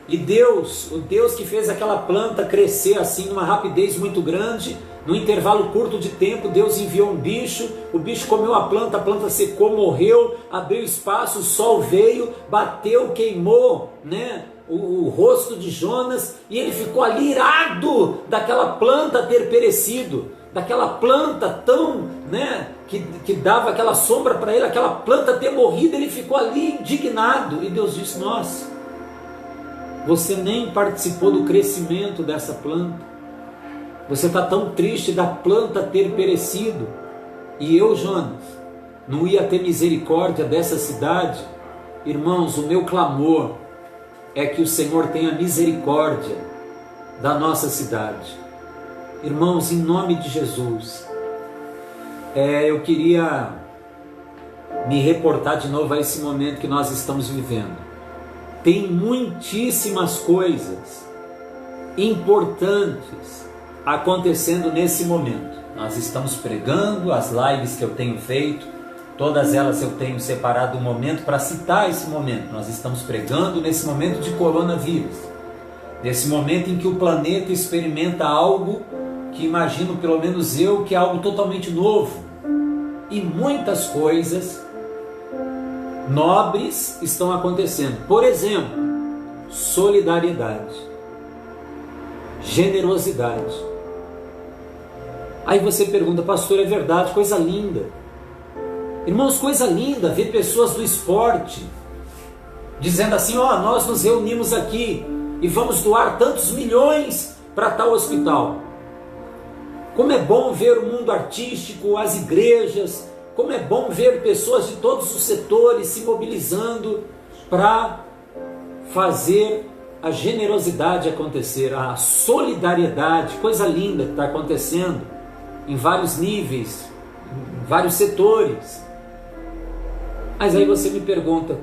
e Deus, o Deus que fez aquela planta crescer assim numa rapidez muito grande, no intervalo curto de tempo, Deus enviou um bicho, o bicho comeu a planta secou, morreu, abriu espaço, o sol veio, bateu, queimou, né, o rosto de Jonas, e ele ficou ali irado daquela planta ter perecido, daquela planta tão, né, que dava aquela sombra para ele, aquela planta ter morrido. Ele ficou ali indignado, e Deus disse: nossa, você nem participou do crescimento dessa planta, você está tão triste da planta ter perecido, e eu, Jonas, não ia ter misericórdia dessa cidade? Irmãos, o meu clamor é que o Senhor tenha misericórdia da nossa cidade. Irmãos, em nome de Jesus, eu queria me reportar de novo a esse momento que nós estamos vivendo. Tem muitíssimas coisas importantes acontecendo nesse momento. Nós estamos pregando, as lives que eu tenho feito, todas elas eu tenho separado um momento para citar esse momento. Nós estamos pregando nesse momento de coronavírus, nesse momento em que o planeta experimenta algo que imagino, pelo menos eu, que é algo totalmente novo. E muitas coisas nobres estão acontecendo. Por exemplo, solidariedade, generosidade. Aí você pergunta: pastor, é verdade, coisa linda. Irmãos, coisa linda ver pessoas do esporte dizendo assim: ó, nós nos reunimos aqui e vamos doar tantos milhões para tal hospital. Como é bom ver o mundo artístico, as igrejas, como é bom ver pessoas de todos os setores se mobilizando para fazer a generosidade acontecer, a solidariedade, coisa linda que está acontecendo em vários níveis, em vários setores. Mas aí você me pergunta: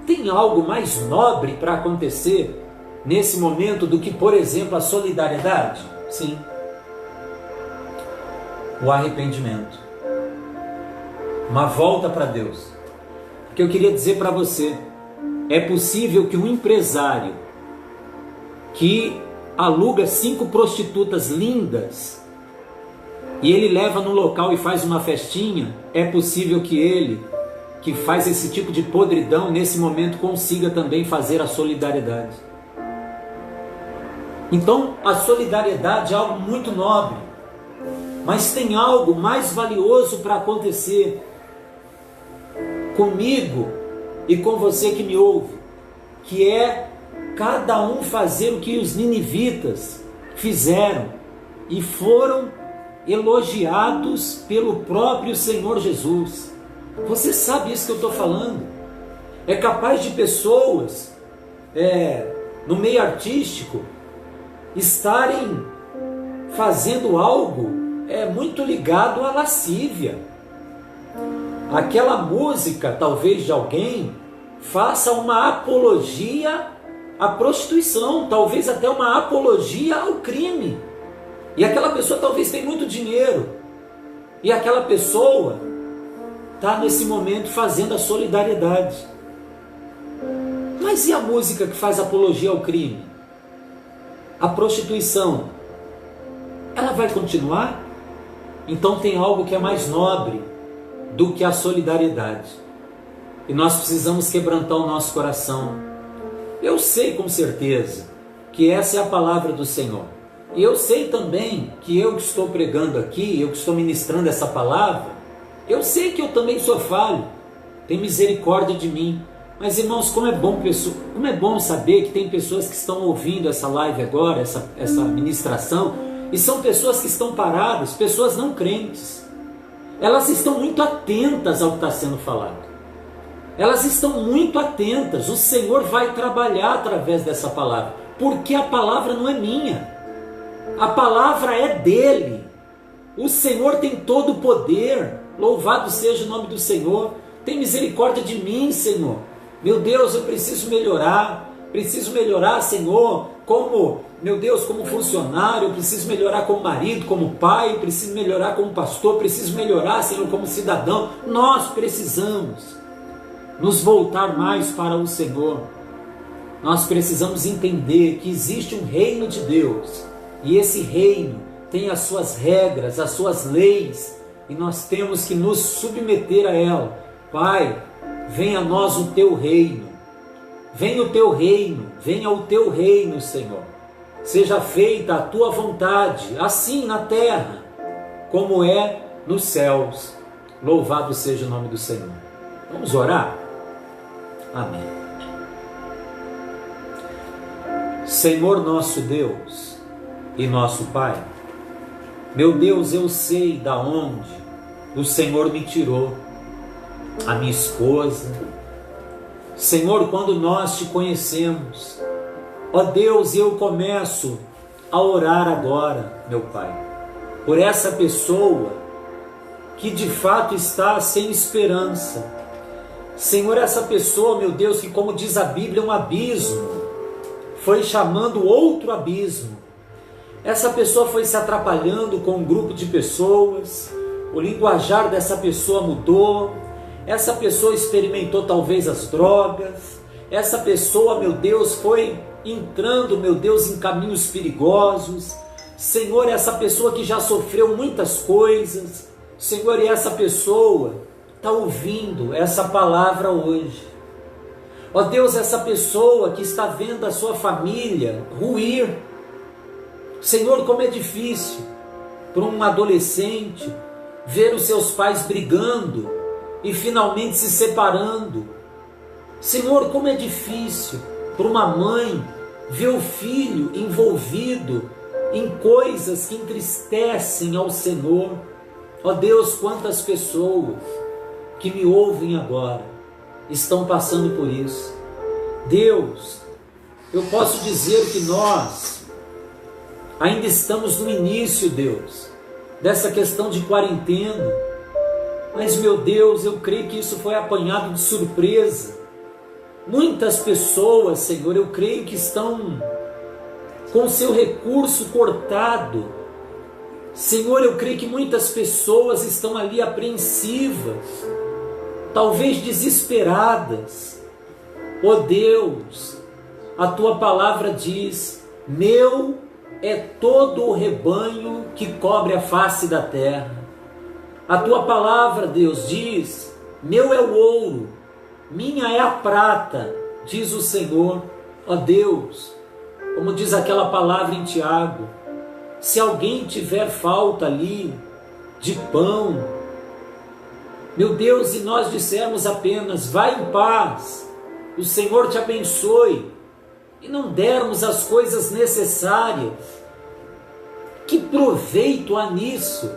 tem algo mais nobre para acontecer nesse momento do que, por exemplo, a solidariedade? Sim. O arrependimento, uma volta para Deus. Porque eu queria dizer para você, é possível que um empresário que aluga 5 prostitutas lindas e ele leva no local e faz uma festinha, é possível que ele, que faz esse tipo de podridão, nesse momento consiga também fazer a solidariedade. Então a solidariedade é algo muito nobre. Mas tem algo mais valioso para acontecer comigo e com você que me ouve, que é cada um fazer o que os ninivitas fizeram e foram elogiados pelo próprio Senhor Jesus. Você sabe isso que eu estou falando? É capaz de pessoas no meio artístico estarem fazendo algo muito ligado à lascívia. Aquela música, talvez, de alguém faça uma apologia à prostituição, talvez até uma apologia ao crime. E aquela pessoa talvez tenha muito dinheiro, e aquela pessoa está nesse momento fazendo a solidariedade. Mas e a música que faz apologia ao crime? A prostituição, ela vai continuar? Então tem algo que é mais nobre do que a solidariedade. E nós precisamos quebrantar o nosso coração. Eu sei com certeza que essa é a palavra do Senhor. E eu sei também que eu que estou pregando aqui, eu que estou ministrando essa palavra, eu sei que eu também sou falho. Tem misericórdia de mim. Mas, irmãos, como é bom saber que tem pessoas que estão ouvindo essa live agora, essa ministração, e são pessoas que estão paradas, pessoas não crentes. Elas estão muito atentas ao que está sendo falado. Elas estão muito atentas. O Senhor vai trabalhar através dessa palavra, porque a palavra não é minha. A palavra é dele. O Senhor tem todo o poder. Louvado seja o nome do Senhor. Tem misericórdia de mim, Senhor. Meu Deus, eu preciso melhorar, Senhor, como, meu Deus, como funcionário, eu preciso melhorar como marido, como pai, preciso melhorar como pastor, preciso melhorar, Senhor, como cidadão. Nós precisamos nos voltar mais para o Senhor. Nós precisamos entender que existe um reino de Deus, e esse reino tem as suas regras, as suas leis, e nós temos que nos submeter a ela. Pai, venha a nós o teu reino, venha o teu reino, venha o teu reino, Senhor. Seja feita a tua vontade, assim na terra, como é nos céus. Louvado seja o nome do Senhor. Vamos orar? Amém. Senhor nosso Deus e nosso Pai, meu Deus, eu sei da onde o Senhor me tirou, a minha esposa. Senhor, quando nós te conhecemos, ó Deus, eu começo a orar agora, meu Pai, por essa pessoa que de fato está sem esperança. Senhor, essa pessoa, meu Deus, que como diz a Bíblia, é um abismo, foi chamando outro abismo. Essa pessoa foi se atrapalhando com um grupo de pessoas, o linguajar dessa pessoa mudou, essa pessoa experimentou talvez as drogas, essa pessoa, meu Deus, foi entrando, meu Deus, em caminhos perigosos. Senhor, essa pessoa que já sofreu muitas coisas, Senhor, e essa pessoa está ouvindo essa palavra hoje. Ó Deus, essa pessoa que está vendo a sua família ruir. Senhor, como é difícil para um adolescente ver os seus pais brigando e finalmente se separando. Senhor, como é difícil para uma mãe ver o filho envolvido em coisas que entristecem ao Senhor. Ó Deus, quantas pessoas que me ouvem agora estão passando por isso. Deus, eu posso dizer que nós ainda estamos no início, Deus, dessa questão de quarentena, mas, meu Deus, eu creio que isso foi apanhado de surpresa. Muitas pessoas, Senhor, eu creio que estão com o seu recurso cortado. Senhor, eu creio que muitas pessoas estão ali apreensivas, talvez desesperadas. Ó Deus, a tua palavra diz: meu é todo o rebanho que cobre a face da terra. A tua palavra, Deus, diz: meu é o ouro, minha é a prata, diz o Senhor. Ó Deus, como diz aquela palavra em Tiago, se alguém tiver falta ali de pão, meu Deus, e nós dissermos apenas: vai em paz, o Senhor te abençoe, e não dermos as coisas necessárias, que proveito há nisso?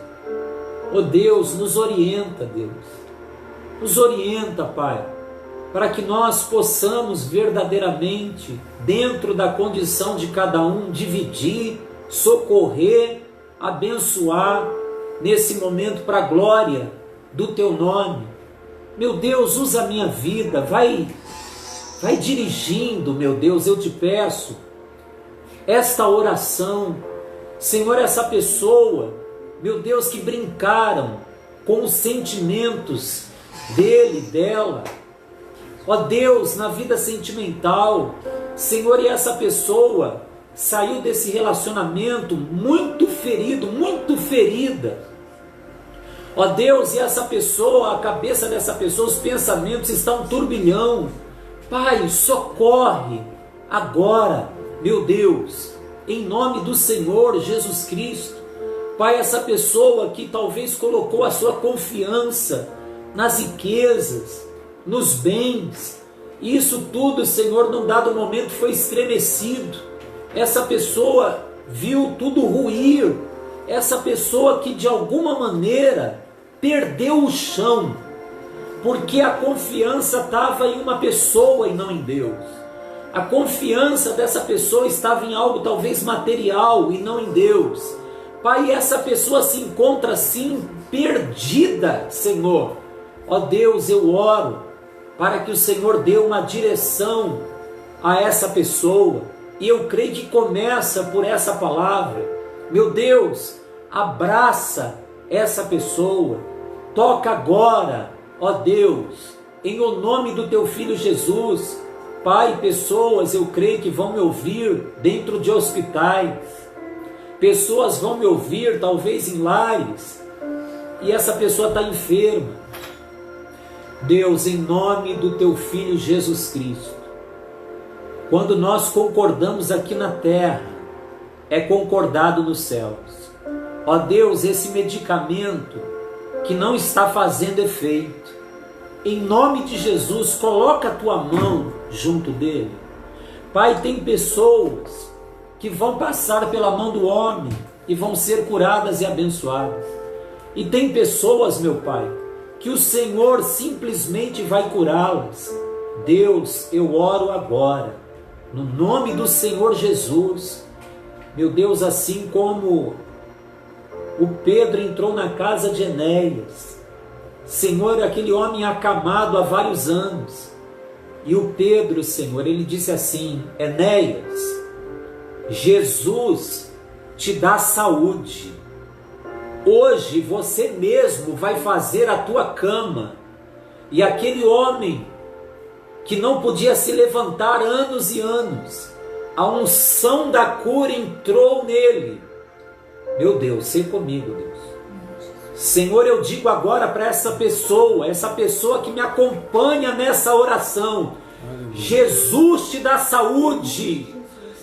Ó Deus, nos orienta, Deus, nos orienta, Pai, para que nós possamos verdadeiramente, dentro da condição de cada um, dividir, socorrer, abençoar, nesse momento para a glória do Teu nome. Meu Deus, usa a minha vida, vai dirigindo, meu Deus, eu te peço, esta oração. Senhor, essa pessoa, meu Deus, que brincaram com os sentimentos dele, dela, ó Deus, na vida sentimental, Senhor, e essa pessoa saiu desse relacionamento muito ferido, muito ferida, ó Deus, e essa pessoa, a cabeça dessa pessoa, os pensamentos estão um turbilhão. Pai, socorre agora, meu Deus, em nome do Senhor Jesus Cristo. Pai, essa pessoa que talvez colocou a sua confiança nas riquezas, nos bens, isso tudo, Senhor, num dado momento foi estremecido. Essa pessoa viu tudo ruir. Essa pessoa que de alguma maneira perdeu o chão, porque a confiança estava em uma pessoa e não em Deus. A confiança dessa pessoa estava em algo talvez material e não em Deus. Pai, essa pessoa se encontra assim perdida, Senhor. Ó Deus, eu oro para que o Senhor dê uma direção a essa pessoa, e eu creio que começa por essa palavra. Meu Deus, abraça essa pessoa, toca agora, ó Deus, em o nome do teu Filho Jesus. Pai, pessoas eu creio que vão me ouvir dentro de hospitais, pessoas vão me ouvir talvez em lares, e essa pessoa está enferma. Deus, em nome do teu Filho Jesus Cristo, quando nós concordamos aqui na terra, é concordado nos céus. Ó Deus, esse medicamento que não está fazendo efeito, em nome de Jesus, coloca a tua mão junto dele. Pai, tem pessoas que vão passar pela mão do homem e vão ser curadas e abençoadas. E tem pessoas, meu Pai, que o Senhor simplesmente vai curá-las. Deus, eu oro agora, no nome do Senhor Jesus. Meu Deus, assim como o Pedro entrou na casa de Enéas, Senhor, aquele homem acamado há vários anos, e o Pedro, Senhor, ele disse assim: Enéas, Jesus te dá saúde, hoje você mesmo vai fazer a tua cama. E aquele homem que não podia se levantar anos e anos, a unção da cura entrou nele. Meu Deus, sei comigo, Deus. Senhor, eu digo agora para essa pessoa que me acompanha nessa oração: Jesus te dá saúde,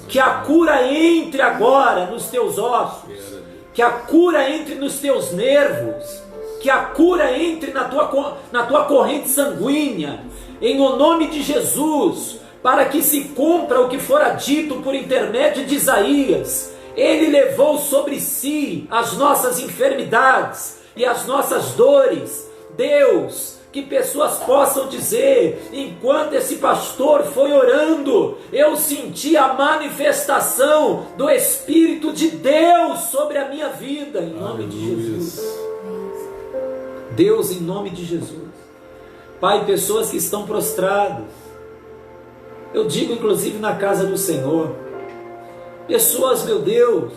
que a cura entre agora nos teus ossos, que a cura entre nos teus nervos, que a cura entre na tua corrente sanguínea, em o nome de Jesus, para que se cumpra o que fora dito por intermédio de Isaías. Ele levou sobre si as nossas enfermidades e as nossas dores. Deus, que pessoas possam dizer: enquanto esse pastor foi orando, eu senti a manifestação do Espírito de Deus sobre a minha vida, em nome de Jesus. Deus, em nome de Jesus. Pai, pessoas que estão prostradas, eu digo inclusive na casa do Senhor, pessoas, meu Deus,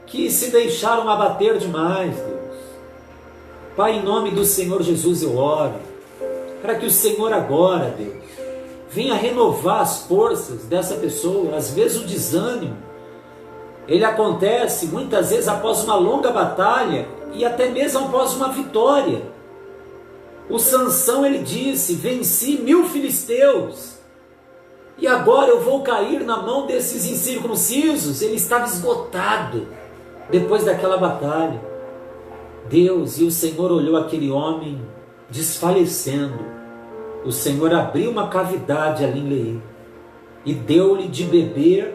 que se deixaram abater demais, Deus. Pai, em nome do Senhor Jesus eu oro, para que o Senhor agora, Deus, venha renovar as forças dessa pessoa. Às vezes o desânimo, ele acontece muitas vezes após uma longa batalha, e até mesmo após uma vitória. O Sansão, ele disse: venci 1000 filisteus, e agora eu vou cair na mão desses incircuncisos. Ele estava esgotado depois daquela batalha. Deus, e o Senhor olhou aquele homem desfalecendo. O Senhor abriu uma cavidade ali em Leí e deu-lhe de beber,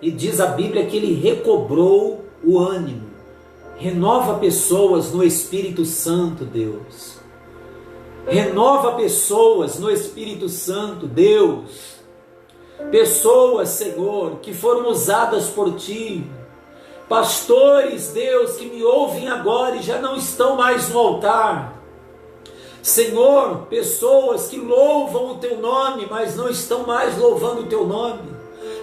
e diz a Bíblia que ele recobrou o ânimo. Renova pessoas no Espírito Santo, Deus. Renova pessoas no Espírito Santo, Deus. Pessoas, Senhor, que foram usadas por Ti. Pastores, Deus, que me ouvem agora e já não estão mais no altar. Senhor, pessoas que louvam o Teu nome, mas não estão mais louvando o Teu nome.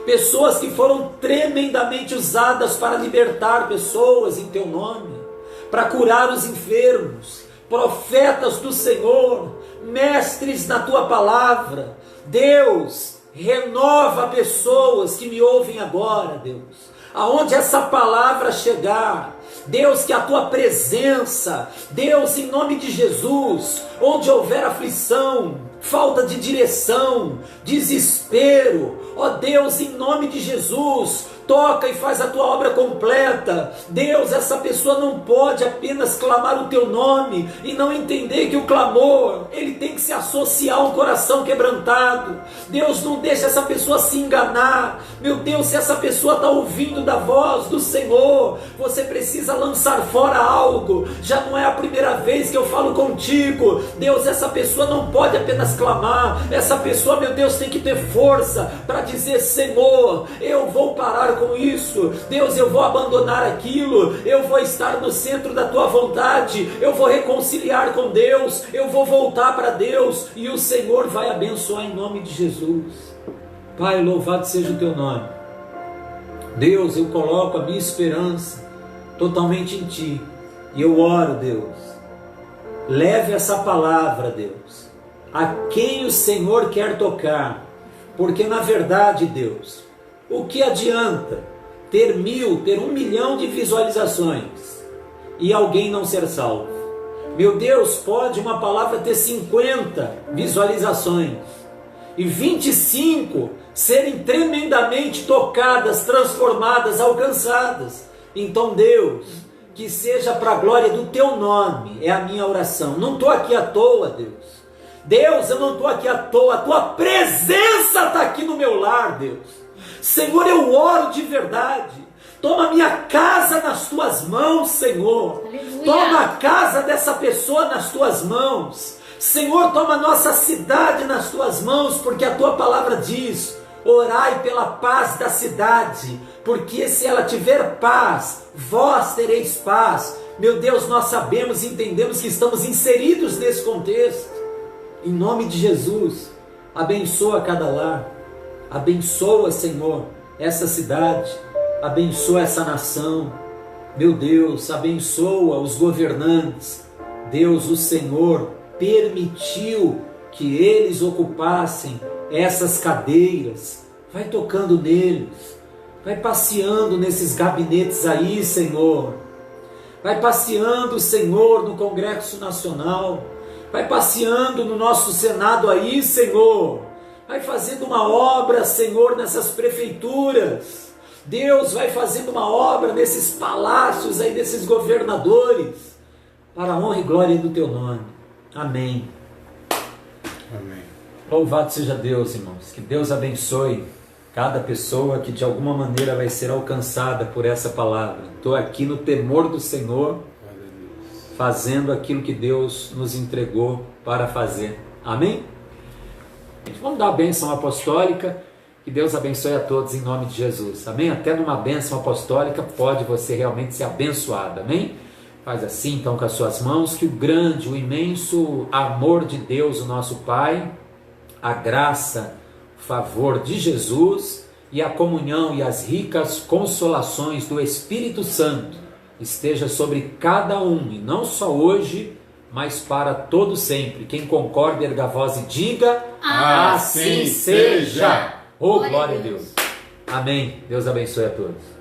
Pessoas que foram tremendamente usadas para libertar pessoas em Teu nome, para curar os enfermos, profetas do Senhor, mestres na Tua palavra. Deus, renova pessoas que me ouvem agora, Deus. Aonde essa palavra chegar, Deus, que a Tua presença, Deus, em nome de Jesus, onde houver aflição, falta de direção, desespero, ó Deus, em nome de Jesus, toca e faz a Tua obra completa. Deus, essa pessoa não pode apenas clamar o Teu nome e não entender que o clamor, ele tem que se associar a um coração quebrantado. Deus, não deixa essa pessoa se enganar. Meu Deus, se essa pessoa está ouvindo da voz do Senhor, você precisa lançar fora algo. Já não é a primeira vez que eu falo contigo. Deus, essa pessoa não pode apenas clamar. Essa pessoa, meu Deus, tem que ter força para dizer: Senhor, eu vou parar com isso. Deus, eu vou abandonar aquilo, eu vou estar no centro da tua vontade, eu vou reconciliar com Deus, eu vou voltar para Deus, e o Senhor vai abençoar em nome de Jesus. Pai, louvado seja o teu nome. Deus, eu coloco a minha esperança totalmente em ti, e eu oro, Deus, leve essa palavra, Deus, a quem o Senhor quer tocar, porque na verdade, Deus, o que adianta ter 1.000, ter 1 milhão de visualizações e alguém não ser salvo? Meu Deus, pode uma palavra ter 50 visualizações e 25 serem tremendamente tocadas, transformadas, alcançadas. Então, Deus, que seja para a glória do teu nome, é a minha oração. Não estou aqui à toa, Deus. Deus, eu não estou aqui à toa, a tua presença está aqui no meu lar, Deus. Senhor, eu oro de verdade. Toma minha casa nas tuas mãos, Senhor. Aleluia. Toma a casa dessa pessoa nas tuas mãos. Senhor, toma a nossa cidade nas tuas mãos, porque a tua palavra diz: orai pela paz da cidade, porque se ela tiver paz, vós tereis paz. Meu Deus, nós sabemos e entendemos que estamos inseridos nesse contexto. Em nome de Jesus, abençoa cada lar, abençoa, Senhor, essa cidade, abençoa essa nação. Meu Deus, abençoa os governantes. Deus, o Senhor permitiu que eles ocupassem essas cadeiras. Vai tocando neles, vai passeando nesses gabinetes aí, Senhor. Vai passeando, Senhor, no Congresso Nacional. Vai passeando no nosso Senado aí, Senhor. Vai fazendo uma obra, Senhor, nessas prefeituras. Deus, vai fazendo uma obra nesses palácios aí, desses governadores, para a honra e glória do teu nome. Amém. Amém. Louvado seja Deus, irmãos. Que Deus abençoe cada pessoa que de alguma maneira vai ser alcançada por essa palavra. Estou aqui no temor do Senhor, fazendo aquilo que Deus nos entregou para fazer. Amém? Vamos dar a bênção apostólica. Que Deus abençoe a todos em nome de Jesus. Amém? Até numa bênção apostólica pode você realmente ser abençoado. Amém? Faz assim então com as suas mãos, que o grande, o imenso amor de Deus, o nosso Pai, a graça, o favor de Jesus e a comunhão e as ricas consolações do Espírito Santo esteja sobre cada um, e não só hoje, mas para todo sempre. Quem concorda, erga a voz e diga: assim seja. Oh, glória a Deus. Amém. Deus abençoe a todos.